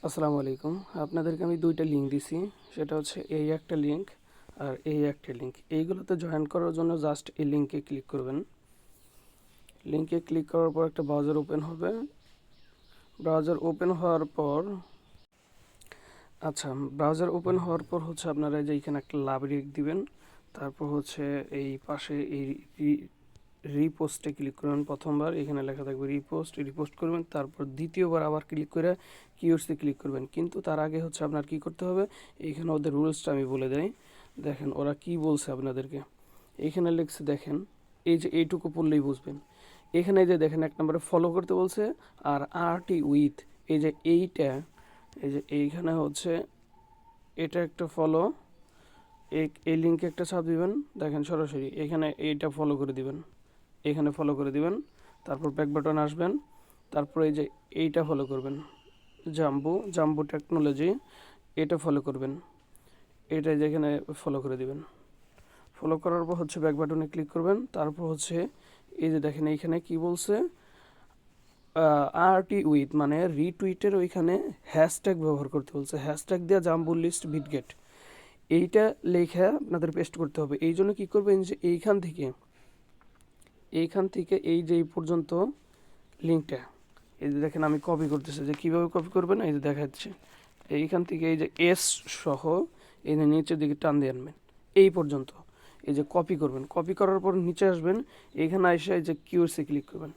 আসসালামু আলাইকুম। আপনাদেরকে আমি ২ টা লিঙ্ক দিছি। সেটা হচ্ছে এই একটা লিঙ্ক আর এই একটা লিঙ্ক। এইগুলোতে জয়েন করার জন্য জাস্ট এই লিঙ্কে ক্লিক করবেন। লিঙ্কে ক্লিক করার পর একটা ব্রাউজার ওপেন হবে। ব্রাউজার ওপেন হওয়ার পর ব্রাউজার ওপেন হওয়ার পর হচ্ছে আপনারা যে এইখানে একটা লাভ রেখ দিবেন। তারপর হচ্ছে এই পাশে এই রিপোস্টে ক্লিক করবেন। প্রথমবার এখানে লেখা থাকবে রিপোস্ট করবেন। তারপর দ্বিতীয়বার আবার ক্লিক করে কিওয়ার্ডসে ক্লিক করবেন। কিন্তু তার আগে হচ্ছে আপনার কি করতে হবে, এইখানে ওদের রুলসটা আমি বলে দেই। দেখেন ওরা কি বলছে আপনাদেরকে। এইখানে লিখছে দেখেন, এই যে এইটুকু পড়লেই বুঝবেন। এখানে যে দেখেন ১ নম্বরে ফলো করতে বলছে আর আরটি উইথ এই যে এইটা, এই যে এইখানে হচ্ছে এটা একটা ফলো, এই লিঙ্কে একটা চাপ দিবেন। দেখেন সরাসরি এখানে এইটা ফলো করে দিবেন, এখানে ফলো করে দিবেন। তারপর ব্যাক বাটন আসবেন। তারপর এই যে এইটা ফলো করবেন, জাম্বু টেকনোলজি, এটা ফলো করবেন। এটা যেখানে ফলো করে দিবেন। ফলো করার পর হচ্ছে ব্যাক বাটনে ক্লিক করবেন। তারপর হচ্ছে এই যে দেখেন এইখানে কি বলছে, আরটি উইথ মানে রিটুইটের ওইখানে হ্যাশট্যাগ ব্যবহার করতে বলছে। হ্যাশট্যাগ দেওয়া জাম্বু লিস্ট বিটগেট, এইটা লেখা আপনাদের পেস্ট করতে হবে। এই জন্য কী করবেন যে এইখান থেকে এই যে এই পর্যন্ত লিঙ্কটা, এই যে দেখেন আমি কপি করতেছি। যে কীভাবে কপি করবেন এই যে দেখাচ্ছে। এইখান থেকে এই যে এস সহ এই যে নিচের দিকে টান দিয়ে আনবেন এই পর্যন্ত। এই যে কপি করবেন, কপি করার পর নিচে আসবেন। এইখানে এসে এই যে কিওয়ার্ডসে ক্লিক করবেন।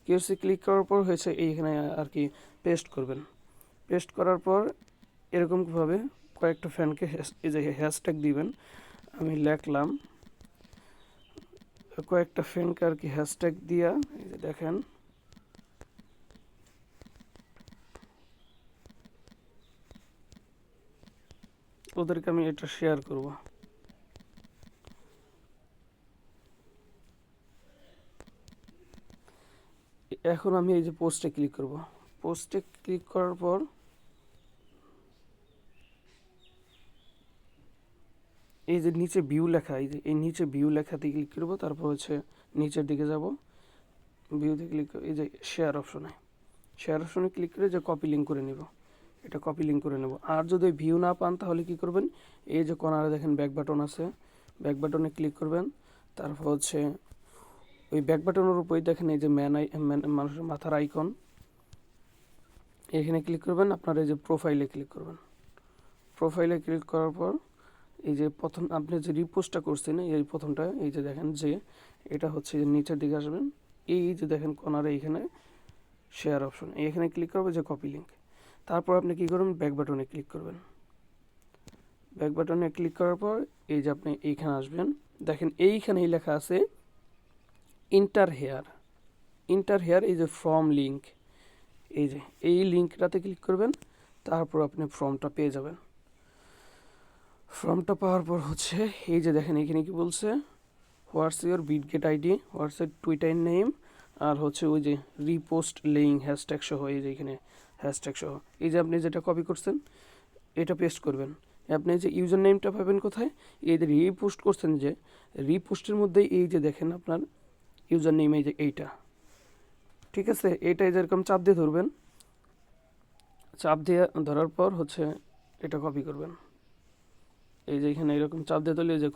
কিওয়ার্ডসে ক্লিক করার পর হয়েছে এইখানে আর কি পেস্ট করবেন। পেস্ট করার পর এরকমভাবে কয়েকটা ফ্যানকে এই যে হ্যাশট্যাগ দিবেন। আমি লিখলাম কয়েকটা ফ্যানকে আর কি হ্যাশট্যাগ দিয়া, এই যে দেখেন ওদেরকে আমি এটা শেয়ার করব। এখন আমি এই যে পোস্টে ক্লিক করব। পোস্টে ক্লিক করার পর এই যে নিচে ভিউ লেখা, এই যে এই নিচে ভিউ লেখাতে ক্লিক করব। তারপর হচ্ছে নিচের দিকে যাব, ভিউতে ক্লিক করে এই যে শেয়ার অপশনে ক্লিক করে যে কপি লিঙ্ক করে নেব, এটা কপি লিঙ্ক করে নেব। আর যদি ভিউ না পান তাহলে কি করবেন, এই যে কর্নারে দেখেন ব্যাক বাটন আছে, ব্যাক বাটনে ক্লিক করবেন। তারপর হচ্ছে ওই ব্যাক বাটনের উপরেই দেখেন এই যে মানুষের মাথার আইকন, এখানে ক্লিক করবেন। আপনার এই যে প্রোফাইলে ক্লিক করবেন। প্রোফাইলে ক্লিক করার পর এই যে প্রথম আপনি যে রিপোস্টটা করছেন এই প্রথমটা, এই যে দেখেন যে এটা হচ্ছে যে নিচের দিকে আসবেন। এই যে দেখেন কর্নারে এইখানে শেয়ার অপশন, এখানে ক্লিক করবে যে কপি লিঙ্ক। তারপর আপনি কী করবেন, ব্যাক বাটনে ক্লিক করবেন। ব্যাক বাটনে ক্লিক করার পর এই যে আপনি এইখানে আসবেন। দেখেন এইখানেই লেখা আছে ইন্টার হেয়ার, এই যে ফর্ম লিঙ্ক, এই যে এই লিঙ্কটাতে ক্লিক করবেন। তারপর আপনি ফর্মটা পেয়ে যাবেন। ফর্মটা পাওয়ার পর হচ্ছে এই যে দেখেন এখানে কি বলছে, হোয়াটস ইউর বিটগেট আইডি, হোয়াটস এর টুইটার নেম, আর হচ্ছে ওই যে রিপোস্ট লিঙ্ক হ্যাশট্যাগ সহ, এই যে এখানে হ্যাশট্যাগ সহ। এই যে আপনি যেটা কপি করছেন এটা পেস্ট করবেন। আপনি যে ইউজার নেমটা পাবেন কোথায়, এই যে রিপোস্ট করছেন যে রিপোস্টের মধ্যে এই যে দেখেন আপনার ইউজার নেম, এই যে এইটা, ঠিক আছে। এইটাই যেরকম চাপ দিয়ে ধরবেন, চাপ দিয়ে ধরার পর হচ্ছে এটা কপি করবেন। এই যে এখানে এরকম চাপ দিয়ে ধরলে এই যে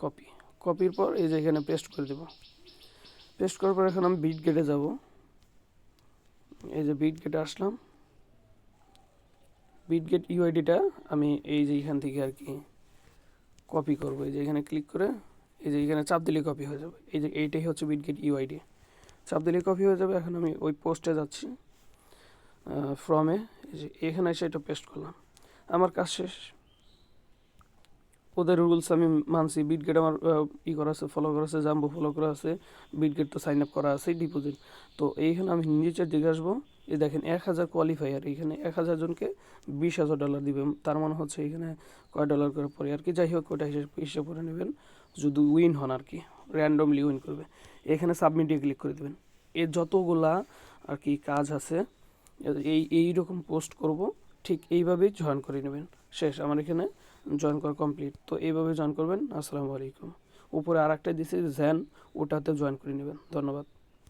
কপির পর এই যে এখানে পেস্ট করে দেব। পেস্ট করার পর এখন আমি বিটগেটে যাব। এই যে বিটগেটে আসলাম। বিটগেট ইউআইডিটা আমি এই যে এখান থেকে আর কি কপি করব। এই যে এখানে ক্লিক করে এই যে এখানে চাপ দিলে কপি হয়ে যাবে। এই যে এইটাই হচ্ছে বিটগেট ইউআইডি, চাপ দিলে কপি হয়ে যাবে। এখন আমি ওই পোস্টে যাচ্ছি, ফর্মে এই যে এখানে এসে এটা পেস্ট করলাম। আমার কাজ শেষ। ওদের রুলস আমি মানছি। বিটগেট আমার করা আছে, ফলো করা আছে, জাম্বো ফলো করা আছে, বিটগেট তো সাইন আপ করা আছে, ডিপোজিট। তো এইখানে আমি নিচের দিকে আসবো। এই দেখেন 1000 কোয়ালিফায়ার, এইখানে 1000 জনকে $20,000 দিবে। তার মানে হচ্ছে এখানে কয় ডলার করে পরে আর কি, যাই হোক ওটা হিসেব করে নেবেন। যদি উইন হন আর কি, র্যান্ডমলি উইন করবে। এখানে সাবমিটে ক্লিক করে দেবেন। এর যতগুলা আর কি কাজ আছে এইরকম পোস্ট করব, ঠিক এইভাবেই জয়েন করে নেবেন। শেষ, আমার এখানে জয়েন করা কমপ্লিট। তো এইভাবে জয়েন করবেন। আসসালামু আলাইকুম। উপরে আর একটা দিছে জ্যান, ওটাতে জয়েন করে নেবেন। ধন্যবাদ।